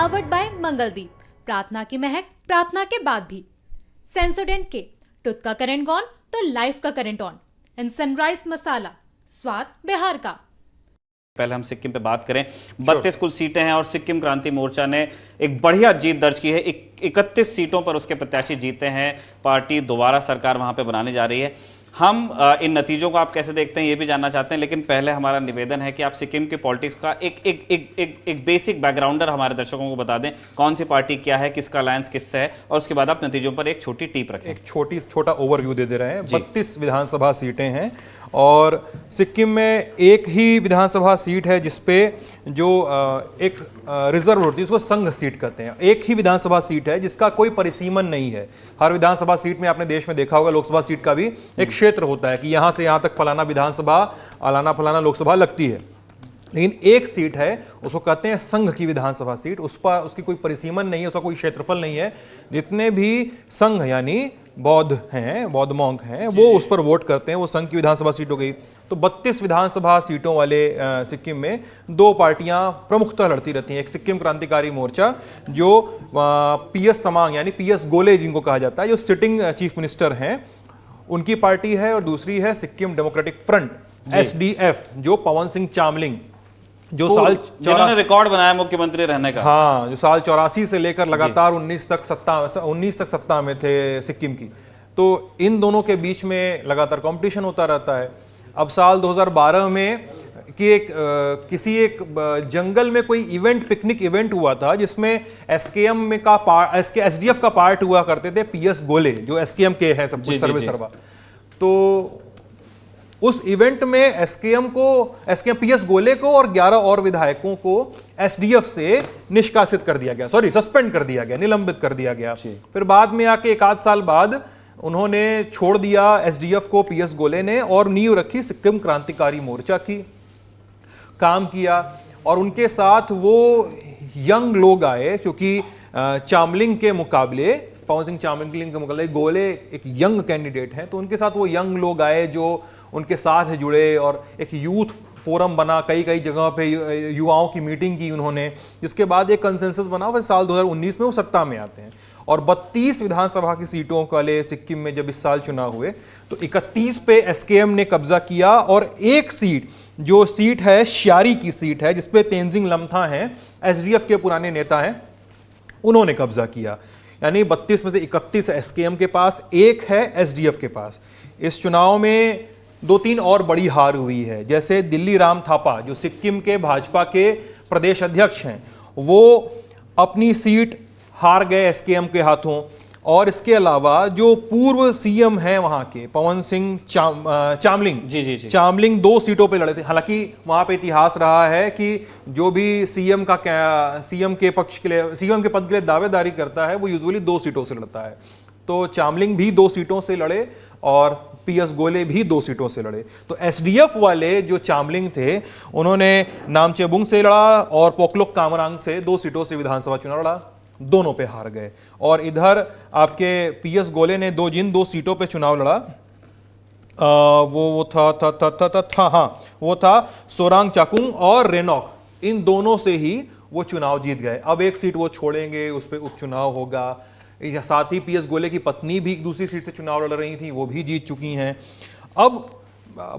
Powered by Mangaldeep, प्रार्थना की महक प्रार्थना के बाद भी। सेंसोडेंट के टूथ का करंट गॉन तो लाइफ का करंट ऑन। इन सनराइज मसाला, स्वाद बिहार का। पहले हम सिक्किम पे बात करें। 32 कुल सीटें हैं और सिक्किम क्रांति मोर्चा ने एक बढ़िया जीत दर्ज की है। 31 सीटों पर उसके प्रत्याशी जीते हैं। पार्टी दोबारा सरकार वहां पे बनाने जा रही है। हम इन नतीजों को आप कैसे देखते हैं ये भी जानना चाहते हैं, लेकिन पहले हमारा निवेदन है कि आप सिक्किम के पॉलिटिक्स का एक बेसिक बैकग्राउंडर हमारे दर्शकों को बता दें। कौन सी पार्टी क्या है, किसका अलायंस किससे है, और उसके बाद आप नतीजों पर एक छोटी टिप रखें। एक छोटा ओवरव्यू दे रहे हैं। 32 विधानसभा सीटें हैं और सिक्किम में एक ही विधानसभा सीट है जिसपे जो एक रिजर्व होती है, उसको संघ सीट कहते हैं। एक ही विधानसभा सीट है जिसका कोई परिसीमन नहीं है। हर विधानसभा सीट में आपने देश में देखा होगा, लोकसभा सीट का भी एक क्षेत्र होता है कि यहां से यहां तक फलाना विधानसभा, फलाना लोकसभा लगती है। लेकिन एक सीट है, उसको कहते हैं संघ की विधानसभा सीट। उस पर उसकी कोई परिसीमन नहीं है, उसका कोई क्षेत्रफल नहीं है। जितने भी संघ यानी बौद्ध हैं, बौद्ध मॉन्क हैं, वो उस पर वोट करते हैं। वो संघ की विधानसभा सीट हो गई। तो 32 विधानसभा सीटों वाले सिक्किम में दो पार्टियां प्रमुखतः लड़ती रहती हैं। एक सिक्किम क्रांतिकारी मोर्चा जो पीएस तमांग यानी पीएस गोले जिनको कहा जाता है, जो सिटिंग चीफ मिनिस्टर हैं, उनकी पार्टी है। और दूसरी है सिक्किम डेमोक्रेटिक फ्रंट एसडीएफ, जो पवन सिंह चामलिंग, जो साल जिन्होंने रिकॉर्ड बनाया मुख्यमंत्री रहने का, हाँ, जो साल 84 से लेकर लगातार 19 तक सत्ता में थे सिक्किम की। तो इन दोनों के बीच में लगातार कंपटीशन होता रहता है। अब साल 2012 में कि किसी एक जंगल में कोई इवेंट, पिकनिक इवेंट हुआ था जिसमें एसकेएम में एसडीएफ का पार्ट हुआ करते थे पीएस गोले, जो एसकेएम के हैं सब कुछ सर्वे सर्वा। तो उस इवेंट में एसकेएम पीएस गोले को और 11 और विधायकों को एसडीएफ से निष्कासित कर दिया गया, सस्पेंड कर दिया गया, निलंबित कर दिया गया। फिर बाद में आके एक आध साल बाद उन्होंने छोड़ दिया एसडीएफ को, पीएस गोले ने, और नींव रखी सिक्किम क्रांतिकारी मोर्चा की, काम किया। और उनके साथ वो यंग लोग आए, क्योंकि चामलिंग के मुकाबले, पवन सिंह चामलिंग के मुकाबले गोले एक यंग कैंडिडेट हैं। तो उनके साथ वो यंग लोग आए जो उनके साथ जुड़े और एक यूथ फोरम बना। कई जगह पे युवाओं की मीटिंग की उन्होंने, जिसके बाद एक कंसेंसस बना। फिर साल 2019 में वो सत्ता में आते हैं। और 32 विधानसभा की सीटों वाले सिक्किम में जब इस साल चुनाव हुए तो 31 पे एसकेएम ने कब्जा किया। और एक सीट, जो सीट है श्यारी की सीट है, जिसपे तेंजिंग लम्था हैं, एसडीएफ के पुराने नेता हैं, उन्होंने कब्जा किया। यानी 32 में से 31 एसकेएम के पास, एक है एसडीएफ के पास। इस चुनाव में 2-3 और बड़ी हार हुई है। जैसे दिल्ली राम थापा, जो सिक्किम के भाजपा के प्रदेश अध्यक्ष हैं, वो अपनी सीट हार गए एसकेएम के हाथों। और इसके अलावा जो पूर्व सीएम हैं वहां के, पवन सिंह चामलिंग, चामलिंग 2 सीटों पे लड़े थे। हालांकि वहां पे इतिहास रहा है कि जो भी सीएम के पक्ष के लिए, सीएम के पद के लिए दावेदारी करता है, वो यूजुअली 2 सीटों से लड़ता है। तो चामलिंग भी 2 सीटों से लड़े और पीएस गोले भी 2 सीटों से लड़े। तो एसडीएफ वाले जो चामलिंग थे, उन्होंने नामचेबुंग से लड़ा और पोकलोक कामरांग से 2 सीटों से विधानसभा चुनाव लड़ा, दोनों पे हार गए। और इधर आपके पीएस गोले ने जिन 2 सीटों पे चुनाव लड़ा, वो था सोरांग चाकुंग और रेनॉक। इन दोनों से ही वो चुनाव जीत गए। अब एक सीट वो छोड़ेंगे, उस पर उपचुनाव होगा। साथ ही पीएस गोले की पत्नी भी दूसरी सीट से चुनाव लड़ रही थी, वो भी जीत चुकी हैं। अब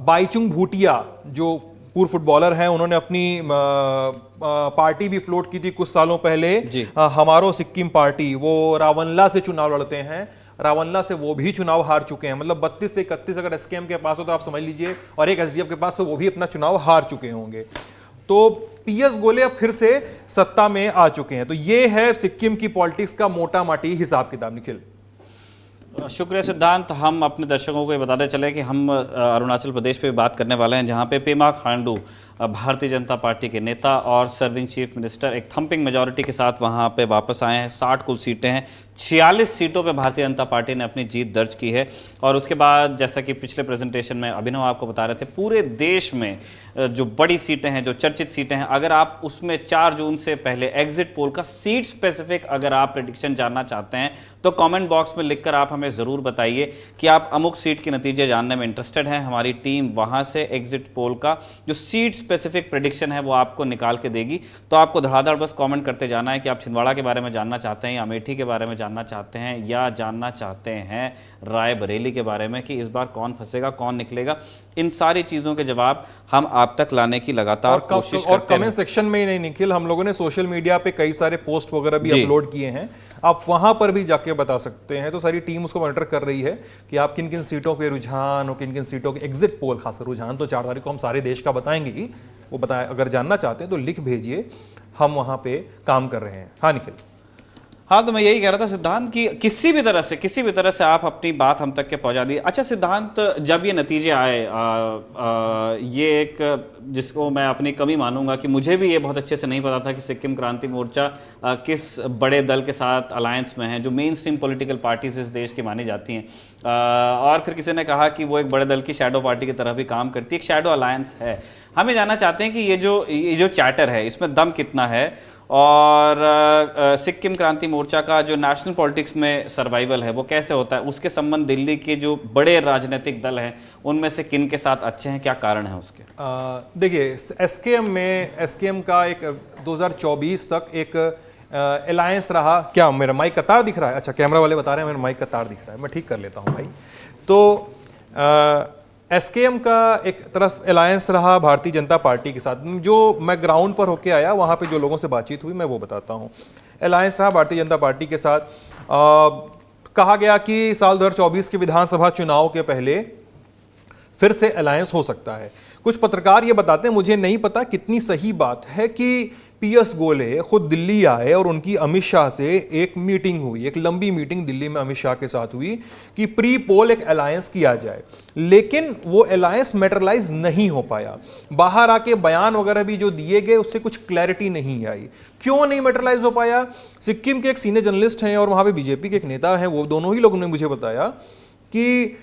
बाईचुंग भूटिया, जो पूर्व फुटबॉलर हैं, उन्होंने अपनी पार्टी भी फ्लोट की थी कुछ सालों पहले, हमारो सिक्किम पार्टी। वो रावनला से चुनाव लड़ते हैं। रावनला से वो भी चुनाव हार चुके हैं। मतलब 32 से 31 अगर एसकेएम के पास हो तो आप समझ लीजिए, और एक एसडीएफ के पास, तो वो भी अपना चुनाव हार चुके होंगे। तो पीएस गोले अब फिर से सत्ता में आ चुके हैं। तो ये है सिक्किम की पॉलिटिक्स का मोटा माटी हिसाब किताब। निखिल, शुक्रिया सिद्धांत। हम अपने दर्शकों को ये बताते चले कि हम अरुणाचल प्रदेश पे बात करने वाले हैं, जहां पे पेमा खांडू, भारतीय जनता पार्टी के नेता और सर्विंग चीफ मिनिस्टर, एक थंपिंग मेजॉरिटी के साथ वहां पे वापस आए हैं। 60 कुल सीटें हैं, 46 सीटों पे भारतीय जनता पार्टी ने अपनी जीत दर्ज की है। और उसके बाद, जैसा कि पिछले प्रेजेंटेशन में अभिनव आपको बता रहे थे, पूरे देश में जो बड़ी सीटें हैं, जो चर्चित सीटें हैं, अगर आप उसमें 4 जून से पहले एग्जिट पोल का सीट स्पेसिफिक अगर आप प्रेडिक्शन जानना चाहते हैं तो कमेंट बॉक्स में लिखकर आप हमें ज़रूर बताइए कि आप अमुक सीट के नतीजे जानने में इंटरेस्टेड हैं। हमारी टीम वहाँ से एग्जिट पोल का जो सीट स्पेसिफिक प्रेडिक्शन है वो आपको निकाल के देगी। तो आपको धड़ाधड़ बस कमेंट करते जाना है कि आप छिंदवाड़ा के बारे में जानना चाहते हैं या अमेठी के बारे में जानना चाहते हैं या जानना चाहते हैं रायबरेली के बारे में कि इस बार कौन फंसेगा कौन निकलेगा। इन सारी चीज़ों के जवाब हम आप तक लाने की लगातार कोशिश करते हैं। और कमेंट सेक्शन में ही नहीं निखिल, हम लोगों ने सोशल मीडिया पे कई सारे पोस्ट वगैरह भी अपलोड किए हैं, आप वहां पर भी जाके बता सकते हैं। तो सारी टीम उसको मॉनिटर कर रही है कि आप किन किन सीटों पे रुझान और किन किन सीटों के एग्जिट पोल, खासकर रुझान तो 4 तारीख को हम सारे देश का बताएंगे ही, वो बताए। अगर जानना चाहते हैं तो लिख भेजिए, हम वहां पे काम कर रहे हैं। हाँ निखिल। हाँ, तो मैं यही कह रहा था सिद्धांत कि किसी भी तरह से आप अपनी बात हम तक के पहुंचा दी। अच्छा सिद्धांत, जब ये नतीजे आए, ये एक जिसको मैं अपनी कमी मानूंगा कि मुझे भी ये बहुत अच्छे से नहीं पता था कि सिक्किम क्रांति मोर्चा किस बड़े दल के साथ अलायंस में है जो मेन स्ट्रीम पॉलिटिकल पार्टीज इस देश की मानी जाती हैं। और फिर किसी ने कहा कि वो एक बड़े दल की शैडो पार्टी की तरह भी काम करती है, एक शैडो अलायंस है। हम ये जानना चाहते हैं कि ये जो चैटर है इसमें दम कितना है, और सिक्किम क्रांति मोर्चा का जो नेशनल पॉलिटिक्स में सर्वाइवल है वो कैसे होता है, उसके संबंध दिल्ली के जो बड़े राजनीतिक दल हैं उनमें से किन के साथ अच्छे हैं, क्या कारण है उसके? देखिए, एसकेएम का एक 2024 तक एक अलायंस रहा। क्या मेरा माइक का तार दिख रहा है? अच्छा, कैमरा वाले बता रहे हैं मेरा माइक का तार दिख रहा है, मैं ठीक कर लेता हूँ भाई। तो एसकेएम का एक तरफ अलायंस रहा भारतीय जनता पार्टी के साथ। जो मैं ग्राउंड पर होके आया, वहाँ पे जो लोगों से बातचीत हुई मैं वो बताता हूँ। अलायंस रहा भारतीय जनता पार्टी के साथ। कहा गया कि साल 2024 के विधानसभा चुनाव के पहले फिर से अलायंस हो सकता है। कुछ पत्रकार ये बताते हैं, मुझे नहीं पता कितनी सही बात है, कि पीएस गोले खुद दिल्ली आए और उनकी अमित शाह से एक मीटिंग हुई, एक लंबी मीटिंग दिल्ली में अमित शाह के साथ हुई कि प्री पोल एक अलायंस किया जाए। लेकिन वो अलायंस मैटेरियलाइज नहीं हो पाया। बाहर आके बयान वगैरह भी जो दिए गए उससे कुछ क्लैरिटी नहीं आई। क्यों नहीं मैटेरियलाइज हो पाया? सिक्किम के एक सीनियर जर्नलिस्ट हैं और वहां पे बीजेपी के एक नेता हैं, वो दोनों ही लोगों ने मुझे बताया कि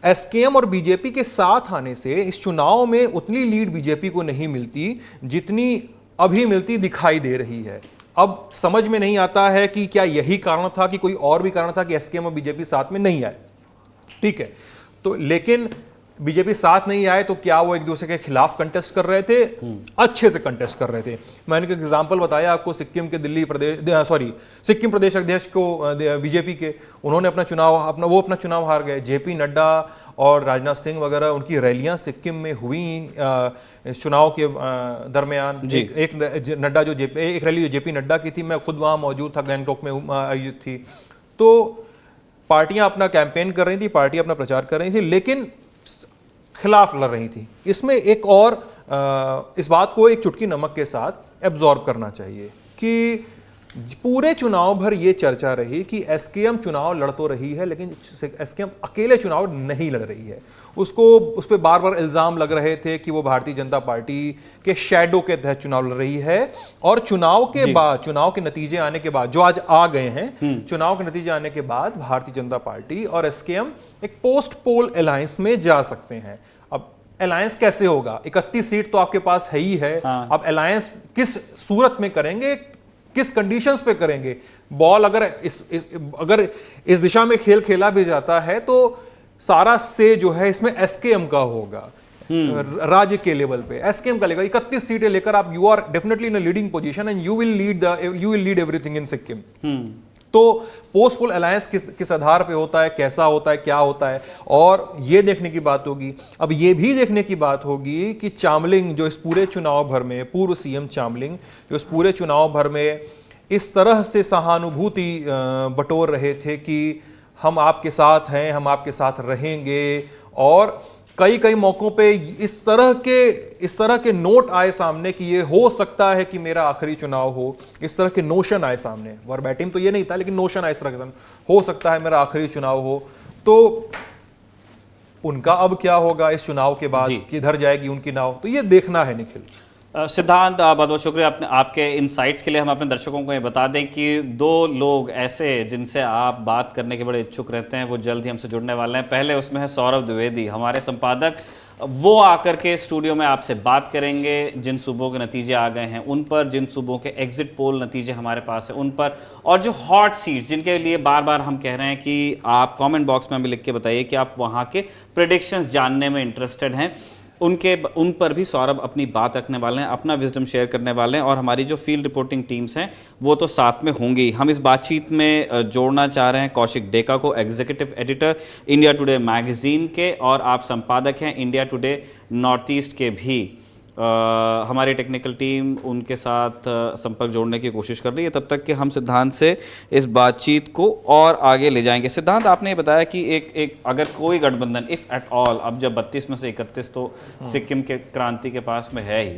एसकेएम और बीजेपी के साथ आने से इस चुनाव में उतनी लीड बीजेपी को नहीं मिलती जितनी अभी मिलती दिखाई दे रही है। अब समझ में नहीं आता है कि क्या यही कारण था कि कोई और भी कारण था कि एसकेएम और बीजेपी साथ में नहीं आए। ठीक है, तो लेकिन बीजेपी साथ नहीं आए तो क्या वो एक दूसरे के खिलाफ कंटेस्ट कर रहे थे? अच्छे से कंटेस्ट कर रहे थे। मैंने एक एग्जांपल बताया आपको, सिक्किम प्रदेश अध्यक्ष को बीजेपी के, उन्होंने अपना चुनाव हार गए। जेपी नड्डा और राजनाथ सिंह वगैरह उनकी रैलियां सिक्किम में हुई इस चुनाव के दरमियान। एक रैली जो जेपी नड्डा की थी, मैं खुद वहां मौजूद था, गैंगटॉक में आयोजित थी। तो पार्टियां अपना कैंपेन कर रही थी, पार्टियां अपना प्रचार कर रही थी, लेकिन खिलाफ लड़ रही थी। इसमें एक और इस बात को एक चुटकी नमक के साथ एब्जॉर्ब करना चाहिए कि पूरे चुनाव भर ये चर्चा रही कि एसकेएम चुनाव लड़ तो रही है लेकिन एसकेएम अकेले चुनाव नहीं लड़ रही है। उस पर बार बार इल्जाम लग रहे थे कि वो भारतीय जनता पार्टी के शैडो के तहत चुनाव लड़ रही है। और चुनाव के नतीजे आने के बाद, जो आज आ गए हैं, चुनाव के नतीजे आने के बाद भारतीय जनता पार्टी और एसकेएम एक पोस्ट पोल अलायंस में जा सकते हैं। अब अलायंस कैसे होगा? 31 सीट तो आपके पास है ही है। अब अलायंस किस सूरत में करेंगे, किस कंडीशंस पे करेंगे? बॉल अगर इस दिशा में खेल खेला भी जाता है तो सारा से जो है इसमें एसकेएम का होगा। राज्य के लेवल पे एसकेएम का लेगा। 31 सीटें लेकर आप you are definitely in a leading position and you will lead everything in Sikkim. तो पोस्ट पोल अलायंस किस आधार पे होता है, कैसा होता है, क्या होता है, और ये देखने की बात होगी। अब ये भी देखने की बात होगी कि चामलिंग जो इस पूरे चुनाव भर में, पूर्व सीएम चामलिंग जो इस पूरे चुनाव भर में इस तरह से सहानुभूति बटोर रहे थे कि हम आपके साथ हैं, हम आपके साथ रहेंगे, और कई मौकों पे इस तरह के नोट आए सामने कि ये हो सकता है कि मेरा आखिरी चुनाव हो। इस तरह के नोशन आए सामने, वर्बैटिम तो ये नहीं था लेकिन नोशन आए इस तरह के सामने, हो सकता है मेरा आखिरी चुनाव हो। तो उनका अब क्या होगा इस चुनाव के बाद, किधर जाएगी उनकी नाव, तो ये देखना है निखिल। सिद्धांत, बहुत बहुत शुक्रिया आपके इनसाइट्स के लिए। हम अपने दर्शकों को ये बता दें कि 2 लोग ऐसे जिनसे आप बात करने के बड़े इच्छुक रहते हैं वो जल्द ही हमसे जुड़ने वाले हैं। पहले उसमें है सौरभ द्विवेदी, हमारे संपादक। वो आकर के स्टूडियो में आपसे बात करेंगे जिन सूबों के नतीजे आ गए हैं उन पर, जिन सूबों के एग्जिट पोल नतीजे हमारे पास हैं उन पर, और जो हॉट सीट्स जिनके लिए बार बार हम कह रहे हैं कि आप कमेंट बॉक्स में हमें लिख के बताइए कि आप वहाँ के प्रेडिक्शंस जानने में इंटरेस्टेड हैं, उन पर भी सौरभ अपनी बात रखने वाले हैं, अपना विजडम शेयर करने वाले हैं, और हमारी जो फील्ड रिपोर्टिंग टीम्स हैं वो तो साथ में होंगी। हम इस बातचीत में जोड़ना चाह रहे हैं कौशिक डेका को, executive editor India today magazine के, और आप संपादक हैं इंडिया टुडे नॉर्थ ईस्ट के भी। हमारी टेक्निकल टीम उनके साथ संपर्क जोड़ने की कोशिश कर रही है। तब तक कि हम सिद्धांत से इस बातचीत को और आगे ले जाएंगे। सिद्धांत, आपने ये बताया कि एक अगर कोई गठबंधन इफ़ एट ऑल, अब जब 32 में से 31 तो सिक्किम के क्रांति के पास में है ही,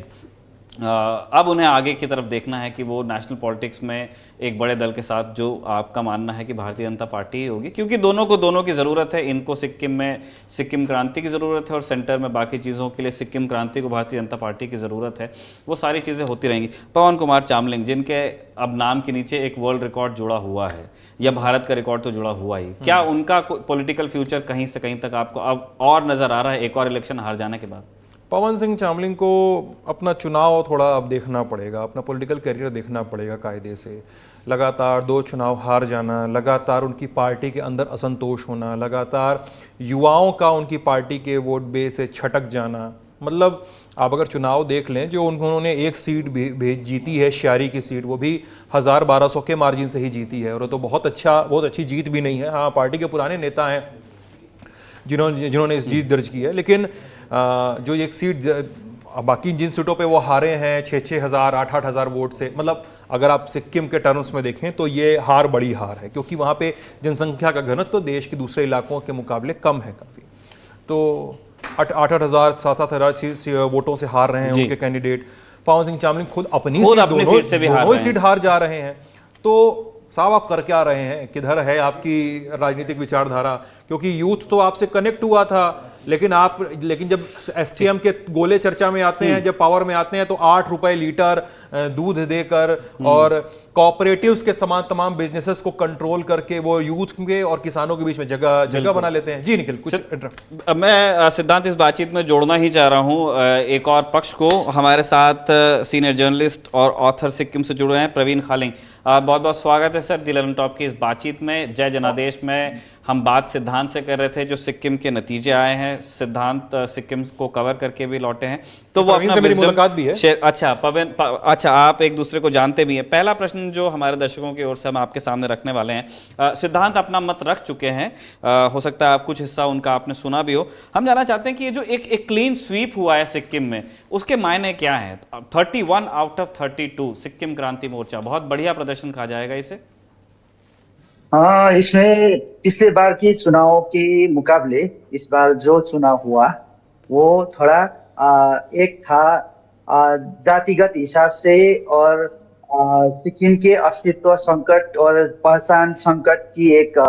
अब उन्हें आगे की तरफ देखना है कि वो नेशनल पॉलिटिक्स में एक बड़े दल के साथ, जो आपका मानना है कि भारतीय जनता पार्टी ही होगी, क्योंकि दोनों को दोनों की ज़रूरत है। इनको सिक्किम में सिक्किम क्रांति की ज़रूरत है और सेंटर में बाकी चीज़ों के लिए सिक्किम क्रांति को भारतीय जनता पार्टी की ज़रूरत है। वो सारी चीज़ें होती रहेंगी। पवन कुमार चामलिंग, जिनके अब नाम के नीचे एक वर्ल्ड रिकॉर्ड जुड़ा हुआ है, या भारत का रिकॉर्ड तो जुड़ा हुआ ही, क्या उनका पॉलिटिकल फ्यूचर कहीं से कहीं तक आपको अब और नज़र आ रहा है एक और इलेक्शन हार जाने के बाद? पवन सिंह चामलिंग को अपना चुनाव थोड़ा अब देखना पड़ेगा, अपना पॉलिटिकल करियर देखना पड़ेगा कायदे से। लगातार 2 चुनाव हार जाना, लगातार उनकी पार्टी के अंदर असंतोष होना, लगातार युवाओं का उनकी पार्टी के वोट बेस से छटक जाना, मतलब आप अगर चुनाव देख लें, जो उन्होंने एक सीट जीती है, श्यारी की सीट, वो भी 1000-1200 के मार्जिन से ही जीती है, और वो तो बहुत अच्छी जीत भी नहीं है। हाँ, पार्टी के पुराने नेता हैं जिन्होंने इस जीत दर्ज की है, लेकिन जो एक सीट बाकी जिन सीटों पे वो हारे हैं 6-6 हज़ार 8-8 हज़ार वोट से, मतलब अगर आप सिक्किम के टर्म्स में देखें तो ये बड़ी हार है, क्योंकि वहाँ पे जनसंख्या का घनत्व तो देश के दूसरे इलाकों के मुकाबले कम है काफ़ी। तो 8-8 हज़ार 7-7 हज़ार वोटों से हार रहे हैं उनके कैंडिडेट। पवन सिंह चामलिंग खुद अपनी सीट से भी हार जा रहे हैं। तो साहब, आप कर क्या रहे हैं? किधर है आपकी राजनीतिक विचारधारा? क्योंकि यूथ तो आपसे कनेक्ट हुआ था, लेकिन जब एसटीएम के गोले चर्चा में आते हैं, जब पावर में आते हैं, तो 8 रुपए लीटर दूध देकर और कोऑपरेटिव्स के समान तमाम बिजनेसेस को कंट्रोल करके वो यूथ के और किसानों के बीच में जगह बना लेते हैं। जी निखिल, कुछ मैं सिद्धांत इस बातचीत में जोड़ना ही चाह रहा हूँ एक और पक्ष को। हमारे साथ सीनियर जर्नलिस्ट और ऑथर सिक्किम से जुड़े हैं प्रवीण खालिंग। बहुत बहुत स्वागत है सर दी 11 टॉप की इस बातचीत में। जय जनादेश में हम बात सिद्धांत से कर रहे थे, जो सिक्किम के नतीजे आए हैं। सिद्धांत सिक्किम को कवर करके भी लौटे हैं, तो वो अपना मेरी मुलाकात भी है। अच्छा, आप एक दूसरे को जानते भी हैं। पहला प्रश्न जो हमारे दर्शकों की ओर से हम आपके सामने रखने वाले हैं, सिद्धांत अपना मत रख चुके हैं, हो सकता है आप कुछ हिस्सा उनका आपने सुना भी हो। हम जानना चाहते हैं कि ये जो एक क्लीन स्वीप हुआ है सिक्किम में, उसके मायने क्या हैं? 31 आउट ऑफ 32 सिक्किम क्रांति मोर्चा, बहुत बढ़िया प्रदर्शन कहा जाएगा इसे। हाँ, इसमें पिछले बार के चुनाव के मुकाबले इस बार जो चुनाव हुआ वो थोड़ा एक था जातिगत हिसाब से, और सिक्किम के अस्तित्व संकट और पहचान संकट की एक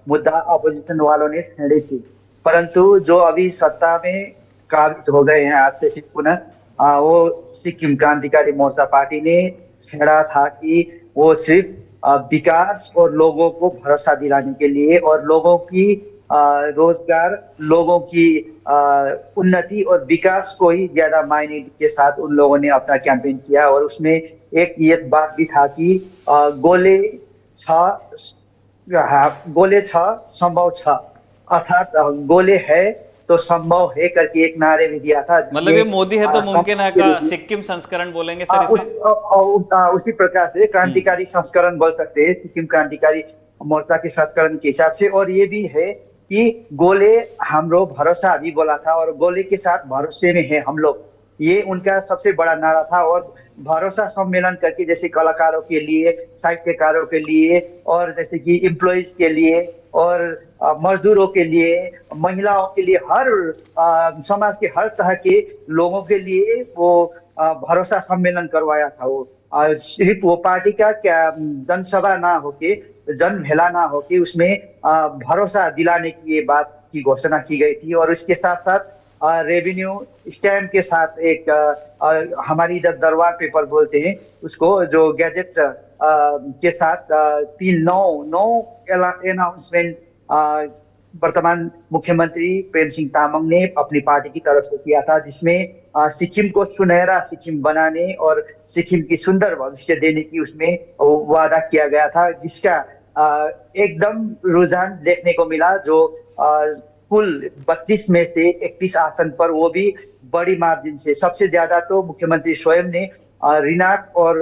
मुद्दा अपोजिशन वालों ने छेड़ी थी। परंतु जो अभी सत्ता में काबिज हो गए हैं आज से पुनः, वो सिक्किम क्रांतिकारी मोर्चा पार्टी ने छेड़ा था कि वो सिर्फ विकास और लोगों को भरोसा दिलाने के लिए, और लोगों की रोजगार, लोगों की उन्नति और विकास को ही ज्यादा मायने के साथ उन लोगों ने अपना कैंपेन किया। और उसमें एक ये बात भी था कि गोले 6 संभव 6, अर्थात गोले है तो संभव है करके एक नारे भी दिया था। मतलब ये मोदी है तो मुमकिन है का सिक्किम संस्करण बोलेंगे सर इसे? उसी प्रकार से क्रांतिकारी संस्करण बोल सकते हैं सिक्किम क्रांतिकारी मोर्चा के संस्करण के हिसाब से। और ये भी है कि गोले हमरो भरोसा भी बोला था, और गोले के साथ भरोसे में है हम लोग, ये उनका सबसे बड़ा नारा था। और भरोसा सम्मेलन करके जैसे कलाकारों के लिए, साहित्यकारों के लिए, और जैसे कि एम्प्लॉइज के लिए, और मजदूरों के लिए, महिलाओं के लिए, हर समाज के हर तरह के लोगों के लिए वो भरोसा सम्मेलन करवाया था। वो सिर्फ वो पार्टी का क्या जनसभा ना होके, जनमेला ना होके, उसमें भरोसा दिलाने की ये बात की घोषणा की गई थी। और उसके साथ साथ रेवेन्यू स्टैम्प के साथ एक हमारी इधर दरबार पेपर बोलते हैं उसको, जो गैजेट के साथ 9 अनाउंसमेंट वर्तमान मुख्यमंत्री प्रेम सिंह तामाङ ने अपनी पार्टी की तरफ से किया था, जिसमें सिक्किम को सुनहरा सिक्किम बनाने और सिक्किम की सुंदर भविष्य देने की उसमें वादा किया गया था, जिसका एकदम रुझान देखने को मिला। जो कुल 32 में से 31 आसन पर, वो भी बड़ी मार्जिन से। सबसे ज्यादा तो मुख्यमंत्री स्वयं ने रिनाक और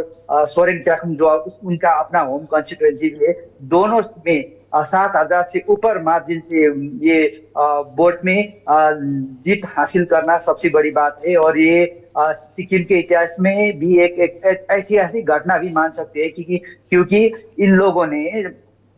सोरेङ च्याखुङ जो उनका अपना होम कॉन्स्टिट्यूएंसी भी है, दोनों में 7,000 से ऊपर मार्जिन से ये वोट में जीत हासिल करना सबसे बड़ी बात है। और ये सिक्किम के इतिहास में भी एक ऐतिहासिक घटना भी मान सकते हैं, क्योंकि इन लोगों ने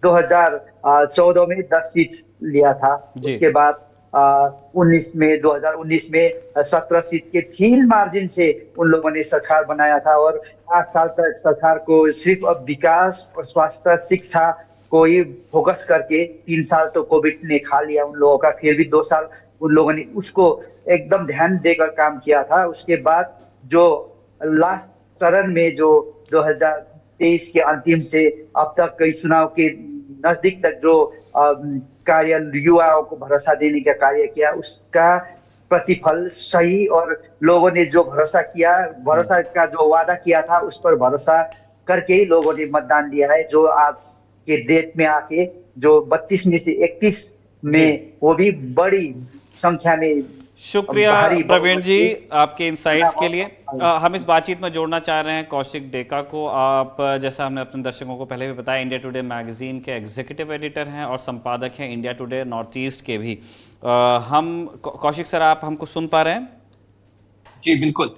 2014 में 10 सीट लिया था। उसके बाद 2019 में 17 सीट के ठीक मार्जिन से उन लोगों ने सरकार बनाया था। और 8 साल तक सरकार को सिर्फ अब विकास और स्वास्थ्य शिक्षा को ही फोकस करके, 3 साल तो कोविड ने खा लिया उन लोगों का, फिर भी 2 साल उन लोगों ने उसको एकदम ध्यान देकर काम किया था। उसके बाद जो लास्ट चरण में जो 2023 के अंतिम से अब तक कई चुनाव के नजदीक तक जो कार्य युवाओं को भरोसा देने का कार्य किया, उसका प्रतिफल सही, और लोगों ने जो भरोसा का जो वादा किया था उस पर भरोसा करके ही लोगों ने मतदान दिया है। जो आज के डेट में आके जो 32 में से 31 में वो भी बड़ी संख्या में। शुक्रिया प्रवीण जी आपके इनसाइट्स के लिए। हम इस बातचीत में जोड़ना चाह रहे हैं कौशिक डेका को। आप, जैसा हमने अपने दर्शकों को पहले भी बताया, इंडिया टुडे मैगजीन के एग्जीक्यूटिव एडिटर हैं और संपादक हैं इंडिया टुडे नॉर्थ ईस्ट के भी। हम कौशिक सर, आप हमको सुन पा रहे हैं? जी बिल्कुल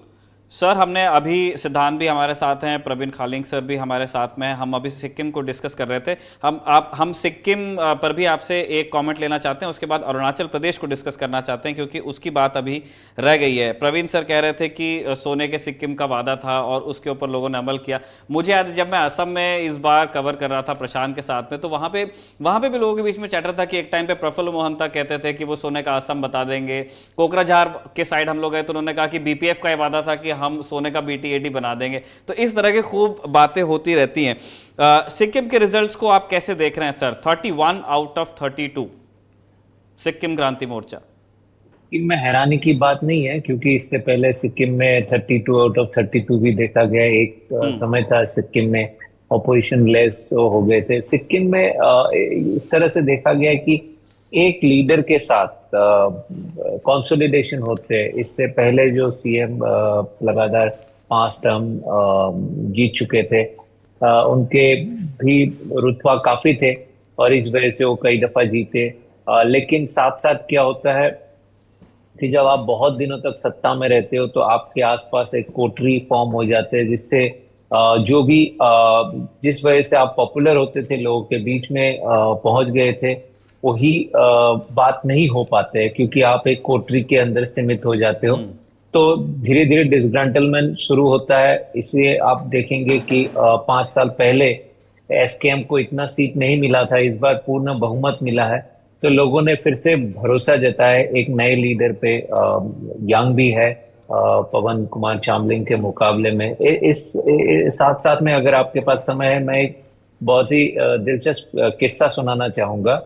सर, हमने अभी सिद्धांत भी हमारे साथ हैं, प्रवीण खालिंग सर भी हमारे साथ में हैं। हम अभी सिक्किम को डिस्कस कर रहे थे। हम सिक्किम पर भी आपसे एक कमेंट लेना चाहते हैं, उसके बाद अरुणाचल प्रदेश को डिस्कस करना चाहते हैं, क्योंकि उसकी बात अभी रह गई है। प्रवीण सर कह रहे थे कि सोने के सिक्किम का वादा था और उसके ऊपर लोगों ने अमल किया। मुझे याद है जब मैं असम में इस बार कवर कर रहा था प्रशांत के साथ में, तो वहाँ पे भी लोगों के बीच में चैटर था कि एक टाइम पे प्रफुल्ल मोहंता कहते थे कि वो सोने का असम बता देंगे। कोकराझार के साइड हम लोग गए तो उन्होंने कहा कि बीपीएफ का ये वादा था कि हम सोने का BTAD बना देंगे। तो इस तरह की खूब बातें होती रहती हैं। सिक्किम के रिजल्ट्स को आप कैसे देख रहे हैं सर? 31 आउट ऑफ 32 सिक्किम क्रांति मोर्चा। में हैरानी की बात नहीं है, क्योंकि इससे पहले सिक्किम में 32 आउट ऑफ 32 भी देखा गया। एक समय था सिक्किम में ऑपोजिशन लेस हो गए थे। सिक्किम में इस तरह से देखा गया कि एक लीडर के साथ कंसोलिडेशन होते हैं। इससे पहले जो सीएम लगातार 5 टर्म जीत चुके थे, उनके भी रुतबा काफी थे और इस वजह से वो कई दफा जीते। लेकिन साथ साथ क्या होता है कि जब आप बहुत दिनों तक सत्ता में रहते हो तो आपके आसपास एक कोटरी फॉर्म हो जाते हैं, जिससे जो भी जिस वजह से आप पॉपुलर होते थे, लोगों के बीच में पहुंच गए थे, वही बात नहीं हो पाते है, क्योंकि आप एक कोटरी के अंदर सीमित हो जाते हो। तो धीरे धीरे डिसग्रंटलमेंट शुरू होता है। इसलिए आप देखेंगे कि 5 साल पहले एसकेएम को इतना सीट नहीं मिला था, इस बार पूर्ण बहुमत मिला है। तो लोगों ने फिर से भरोसा जताया एक नए लीडर पे। यंग भी है पवन कुमार चामलिंग के मुकाबले में। इस साथ साथ में अगर आपके पास समय है, मैं एक बहुत ही दिलचस्प किस्सा सुनाना चाहूंगा।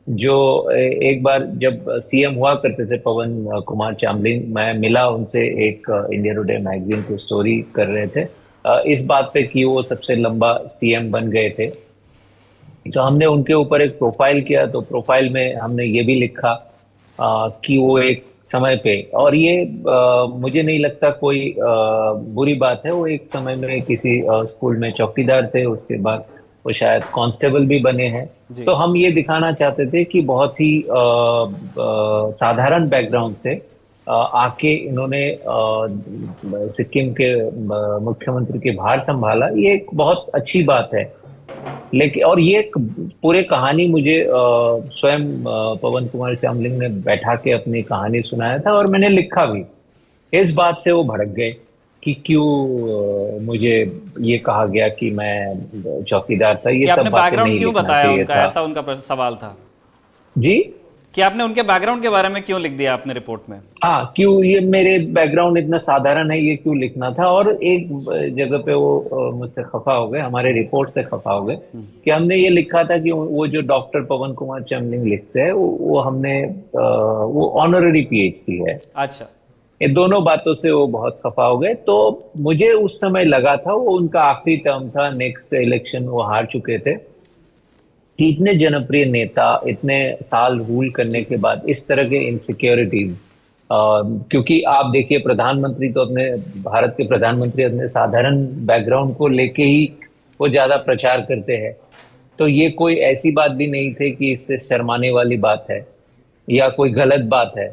जो एक बार जब सीएम हुआ करते थे पवन कुमार चामलिंग, मैं मिला उनसे, एक इंडिया टुडे मैगजीन को स्टोरी कर रहे थे इस बात पे कि वो सबसे लंबा सीएम बन गए थे। तो हमने उनके ऊपर एक प्रोफाइल किया, तो प्रोफाइल में हमने ये भी लिखा कि वो एक समय पे, और ये मुझे नहीं लगता कोई बुरी बात है, वो एक समय में किसी स्कूल में चौकीदार थे, उसके बाद वो शायद कांस्टेबल भी बने हैं। तो हम ये दिखाना चाहते थे कि बहुत ही साधारण बैकग्राउंड से आके इन्होंने सिक्किम के मुख्यमंत्री के भार संभाला। ये एक बहुत अच्छी बात है। लेकिन और ये पूरे कहानी मुझे स्वयं पवन कुमार चामलिंग ने बैठा के अपनी कहानी सुनाया था, और मैंने लिखा भी। इस बात से वो भड़क गए कि क्यों मुझे ये कहा गया कि मैं चौकीदार था। ये सब बातें नहीं क्यों बताया उनका, ऐसा उनका सवाल था जी, कि आपने उनके बैकग्राउंड के बारे में क्यों लिख दिया आपने रिपोर्ट में? हाँ, क्यों ये मेरे बैकग्राउंड इतना साधारण है, ये क्यों लिखना था। और एक जगह पे वो मुझसे खफा हो गए, हमारे रिपोर्ट से खफा हो गए कि हमने ये लिखा था कि वो जो डॉक्टर पवन कुमार चामलिंग लिखते हैं वो हमने वो ऑनररी PhD है। अच्छा, ये दोनों बातों से वो बहुत खफा हो गए। तो मुझे उस समय लगा था, वो उनका आखिरी टर्म था, नेक्स्ट इलेक्शन वो हार चुके थे, कि इतने जनप्रिय नेता इतने साल रूल करने के बाद इस तरह के इनसिक्योरिटीज, क्योंकि आप देखिए प्रधानमंत्री तो अपने भारत के प्रधानमंत्री अपने साधारण बैकग्राउंड को लेके ही वो ज्यादा प्रचार करते हैं, तो ये कोई ऐसी बात भी नहीं थी कि इससे शर्माने वाली बात है या कोई गलत बात है।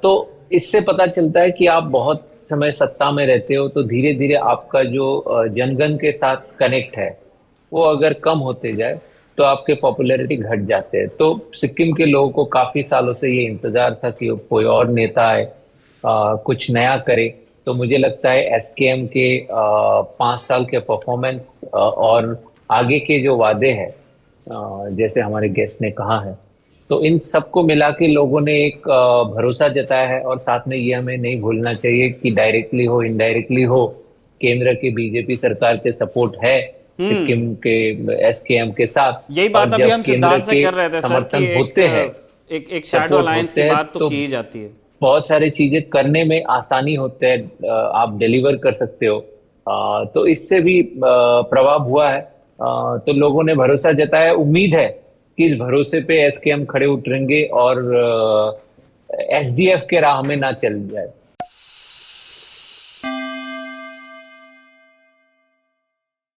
तो इससे पता चलता है कि आप बहुत समय सत्ता में रहते हो तो धीरे धीरे आपका जो जनगण के साथ कनेक्ट है वो अगर कम होते जाए तो आपके पॉपुलैरिटी घट जाते हैं। तो सिक्किम के लोगों को काफी सालों से ये इंतजार था कि कोई और नेता आए, कुछ नया करे। तो मुझे लगता है एसकेएम के 5 साल के परफॉर्मेंस और आगे के जो वादे हैं, जैसे हमारे गेस्ट ने कहा है, तो इन सबको मिला के लोगों ने एक भरोसा जताया है। और साथ में ये हमें नहीं भूलना चाहिए कि डायरेक्टली हो इनडायरेक्टली हो केंद्र की बीजेपी सरकार के सपोर्ट है सिक्किम के एसकेएम के साथ। यही बात और अभी जब हम केंद्र सिद्धांत से के कर रहे थे सर समर्थन कि होते हैं, एक शैडो अलायंस की बात तो की जाती है। बहुत सारी चीजें करने में आसानी होते हैं, आप डिलीवर कर सकते हो। तो इससे भी प्रभाव हुआ है। तो लोगों ने भरोसा जताया, उम्मीद है कि इस भरोसे पे एसकेएम खड़े उतरेंगे और एसडीएफ के राह में ना चल जाए।